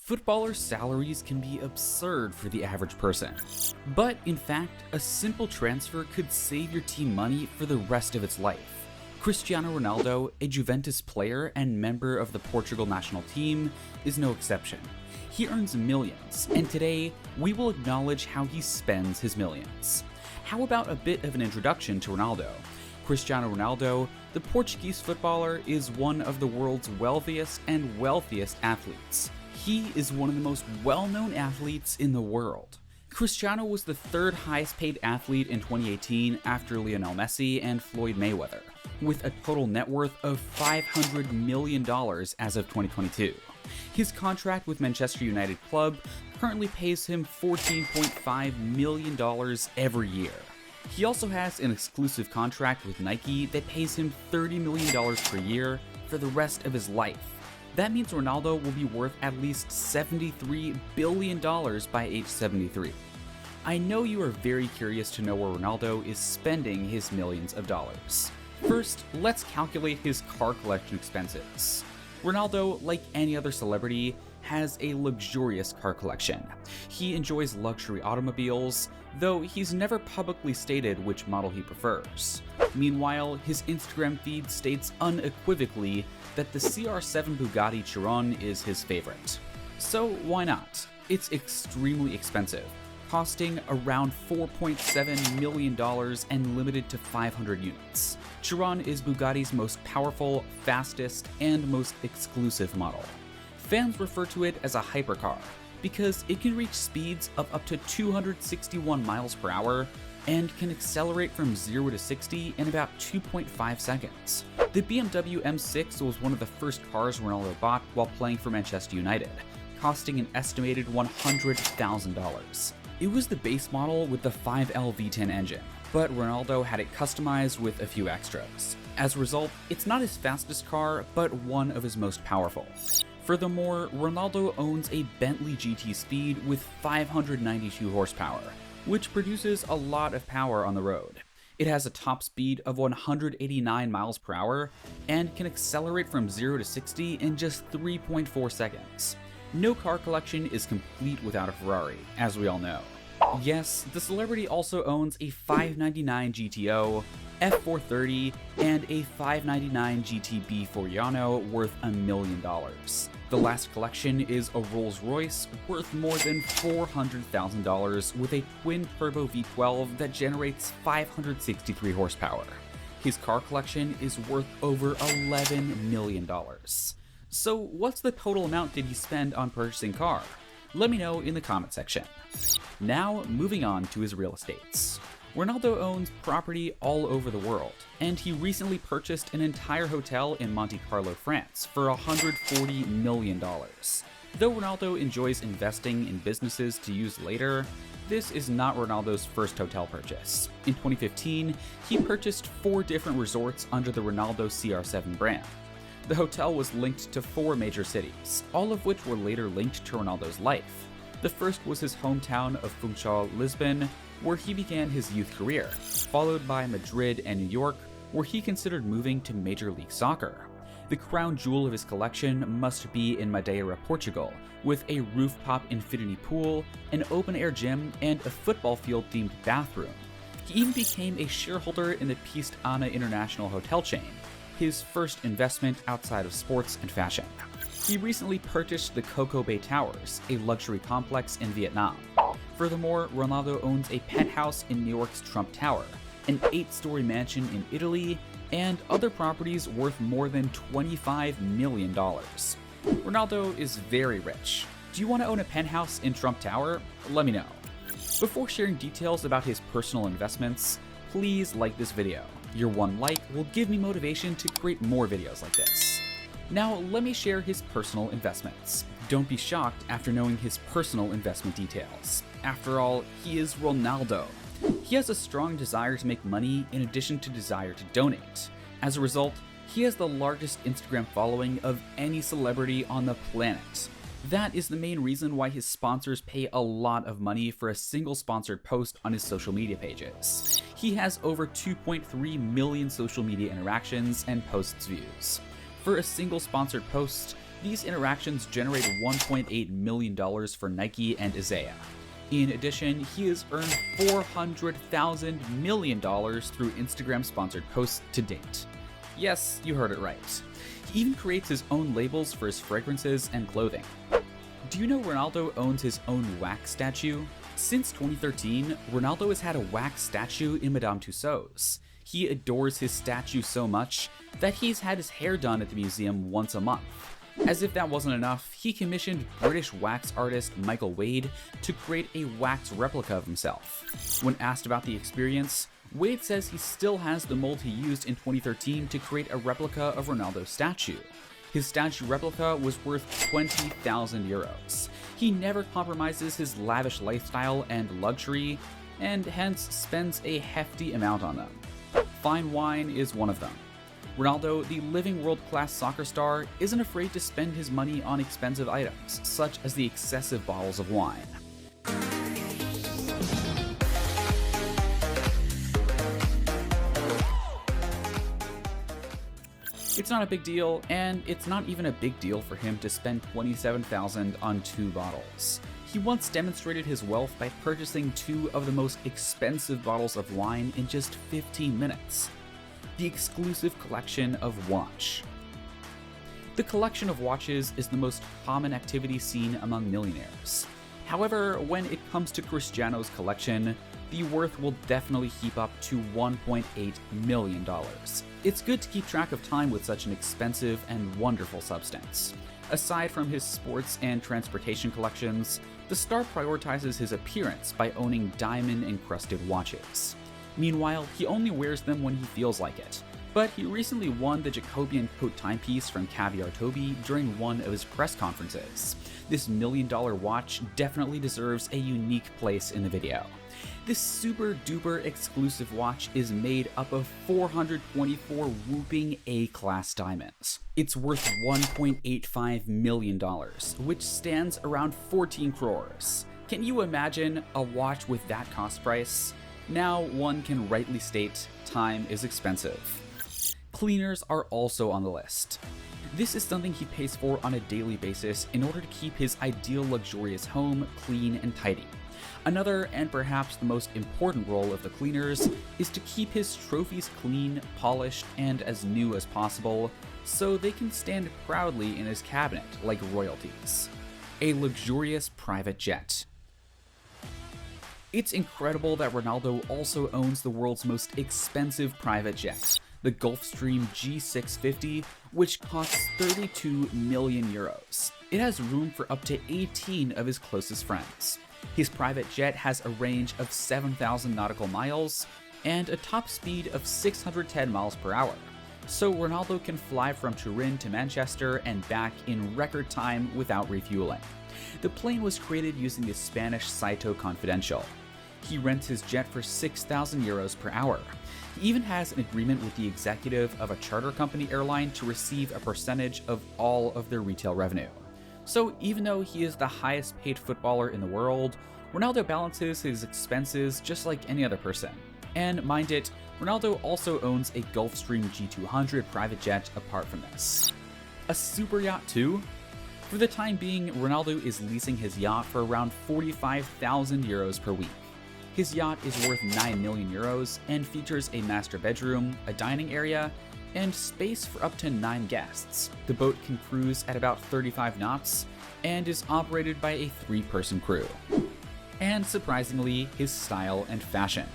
Footballers' salaries can be absurd for the average person. But in fact, a simple transfer could save your team money for the rest of its life. Cristiano Ronaldo, a Juventus player and member of the Portugal national team, is no exception. He earns millions, and today we will acknowledge how he spends his millions. How about a bit of an introduction to Ronaldo? Cristiano Ronaldo, the Portuguese footballer, is one of the world's wealthiest athletes. He is one of the most well-known athletes in the world. Cristiano was the third highest paid athlete in 2018 after Lionel Messi and Floyd Mayweather, with a total net worth of $500 million as of 2022. His contract with Manchester United club currently pays him $14.5 million every year. He also has an exclusive contract with Nike that pays him $30 million per year for the rest of his life. That means Ronaldo will be worth at least $73 billion by age 73. I know you are very curious to know where Ronaldo is spending his millions of dollars. First, let's calculate his car collection expenses. Ronaldo, like any other celebrity, has a luxurious car collection. He enjoys luxury automobiles, though he's never publicly stated which model he prefers. Meanwhile, his Instagram feed states unequivocally that the CR7 Bugatti Chiron is his favorite. So why not? It's extremely expensive, costing around $4.7 million and limited to 500 units. Chiron is Bugatti's most powerful, fastest, and most exclusive model. Fans refer to it as a hypercar because it can reach speeds of up to 261 miles per hour and can accelerate from 0 to 60 in about 2.5 seconds. The BMW M6 was one of the first cars Ronaldo bought while playing for Manchester United, costing an estimated $100,000. It was the base model with the 5L V10 engine, but Ronaldo had it customized with a few extras. As a result, it's not his fastest car, but one of his most powerful. Furthermore, Ronaldo owns a Bentley GT Speed with 592 horsepower, which produces a lot of power on the road. It has a top speed of 189 miles per hour and can accelerate from 0 to 60 in just 3.4 seconds. No car collection is complete without a Ferrari, as we all know. Yes, the celebrity also owns a 599 GTO, F430, and a 599 GTB Foriano worth $1 million. The last collection is a Rolls-Royce worth more than $400,000 with a twin-turbo V12 that generates 563 horsepower. His car collection is worth over $11 million. So what's the total amount did he spend on purchasing car? Let me know in the comment section. Now, moving on to his real estates. Ronaldo owns property all over the world, and he recently purchased an entire hotel in Monte Carlo, France for $140 million. Though Ronaldo enjoys investing in businesses to use later, this is not Ronaldo's first hotel purchase. In 2015, he purchased 4 different resorts under the Ronaldo CR7 brand. The hotel was linked to 4 major cities, all of which were later linked to Ronaldo's life. The first was his hometown of Funchal, Lisbon, where he began his youth career, followed by Madrid and New York, where he considered moving to Major League Soccer. The crown jewel of his collection must be in Madeira, Portugal, with a rooftop infinity pool, an open-air gym, and a football field-themed bathroom. He even became a shareholder in the Piste Ana International hotel chain, his first investment outside of sports and fashion. He recently purchased the Coco Bay Towers, a luxury complex in Vietnam. Furthermore, Ronaldo owns a penthouse in New York's Trump Tower, an 8-story mansion in Italy, and other properties worth more than $25 million. Ronaldo is very rich. Do you want to own a penthouse in Trump Tower? Let me know. Before sharing details about his personal investments, please like this video. Your one like will give me motivation to create more videos like this. Now, let me share his personal investments. Don't be shocked after knowing his personal investment details. After all, he is Ronaldo. He has a strong desire to make money in addition to desire to donate. As a result, he has the largest Instagram following of any celebrity on the planet. That is the main reason why his sponsors pay a lot of money for a single sponsored post on his social media pages. He has over 2.3 million social media interactions and posts views. For a single sponsored post, These interactions generate $1.8 million for Nike and Isaiah. In addition, he has earned $400,000 million through Instagram-sponsored posts to date. Yes, you heard it right. He even creates his own labels for his fragrances and clothing. Do you know Ronaldo owns his own wax statue? Since 2013, Ronaldo has had a wax statue in Madame Tussauds. He adores his statue so much that he's had his hair done at the museum once a month. As if that wasn't enough, he commissioned British wax artist Michael Wade to create a wax replica of himself. When asked about the experience, Wade says he still has the mold he used in 2013 to create a replica of Ronaldo's statue. His statue replica was worth 20,000 euros. He never compromises his lavish lifestyle and luxury, and hence spends a hefty amount on them. Fine wine is one of them. Ronaldo, the living world-class soccer star, isn't afraid to spend his money on expensive items, such as the excessive bottles of wine. It's not a big deal, and it's not even a big deal for him to spend $27,000 on 2 bottles. He once demonstrated his wealth by purchasing 2 of the most expensive bottles of wine in just 15 minutes. The exclusive collection of watch. The collection of watches is the most common activity seen among millionaires. However, when it comes to Cristiano's collection, the worth will definitely heap up to $1.8 million. It's good to keep track of time with such an expensive and wonderful substance. Aside from his sports and transportation collections, the star prioritizes his appearance by owning diamond-encrusted watches. Meanwhile, he only wears them when he feels like it, but he recently won the Jacobian coat timepiece from Caviar Toby during one of his press conferences. This $1 million watch definitely deserves a unique place in the video. This super duper exclusive watch is made up of 424 whooping A-class diamonds. It's worth $1.85 million, which stands around 14 crores. Can you imagine a watch with that cost price? Now one can rightly state time is expensive. Cleaners are also on the list. This is something he pays for on a daily basis in order to keep his ideal luxurious home clean and tidy. Another, and perhaps the most important role of the cleaners, is to keep his trophies clean, polished, and as new as possible, so they can stand proudly in his cabinet like royalties. A luxurious private jet. It's incredible that Ronaldo also owns the world's most expensive private jet, the Gulfstream G650, which costs 32 million euros. It has room for up to 18 of his closest friends. His private jet has a range of 7,000 nautical miles and a top speed of 610 miles per hour, so Ronaldo can fly from Turin to Manchester and back in record time without refueling. The plane was created using the Spanish Saito Confidential. He rents his jet for 6,000 euros per hour. He even has an agreement with the executive of a charter company airline to receive a percentage of all of their retail revenue. So even though he is the highest paid footballer in the world, Ronaldo balances his expenses just like any other person. And mind it, Ronaldo also owns a Gulfstream G200 private jet apart from this. A super yacht too? For the time being, Ronaldo is leasing his yacht for around 45,000 euros per week. His yacht is worth 9 million euros and features a master bedroom, a dining area, and space for up to 9 guests. The boat can cruise at about 35 knots and is operated by a 3-person crew. And surprisingly, his style and fashion.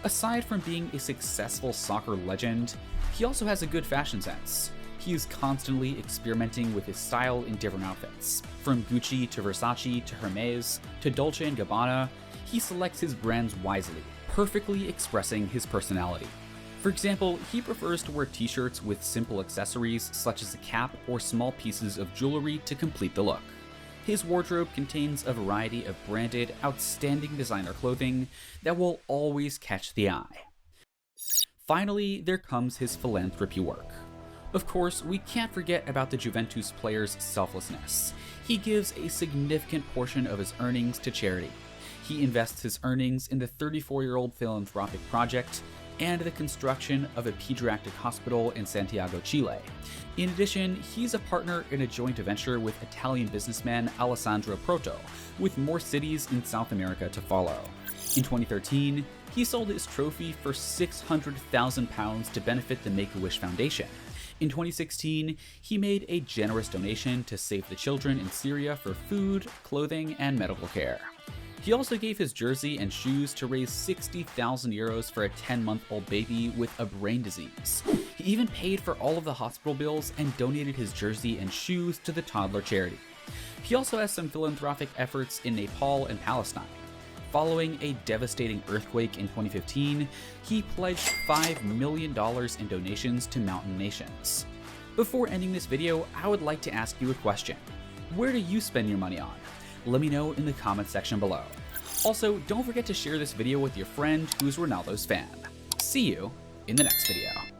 Aside from being a successful soccer legend, he also has a good fashion sense. He is constantly experimenting with his style in different outfits. From Gucci to Versace to Hermes to Dolce & Gabbana, he selects his brands wisely, perfectly expressing his personality. For example, he prefers to wear t-shirts with simple accessories such as a cap or small pieces of jewelry to complete the look. His wardrobe contains a variety of branded, outstanding designer clothing that will always catch the eye. Finally, there comes his philanthropy work. Of course, we can't forget about the Juventus player's selflessness. He gives a significant portion of his earnings to charity. He invests his earnings in the 34-year-old philanthropic project, and the construction of a pediatric hospital in Santiago, Chile. In addition, he's a partner in a joint venture with Italian businessman Alessandro Proto, with more cities in South America to follow. In 2013, he sold his trophy for £600,000 to benefit the Make-A-Wish Foundation. In 2016, he made a generous donation to Save the Children in Syria for food, clothing, and medical care. He also gave his jersey and shoes to raise €60,000 for a 10-month-old baby with a brain disease. He even paid for all of the hospital bills and donated his jersey and shoes to the toddler charity. He also has some philanthropic efforts in Nepal and Palestine. Following a devastating earthquake in 2015, he pledged $5 million in donations to mountain nations. Before ending this video, I would like to ask you a question. Where do you spend your money on? Let me know in the comment section below. Also, don't forget to share this video with your friend who's Ronaldo's fan. See you in the next video.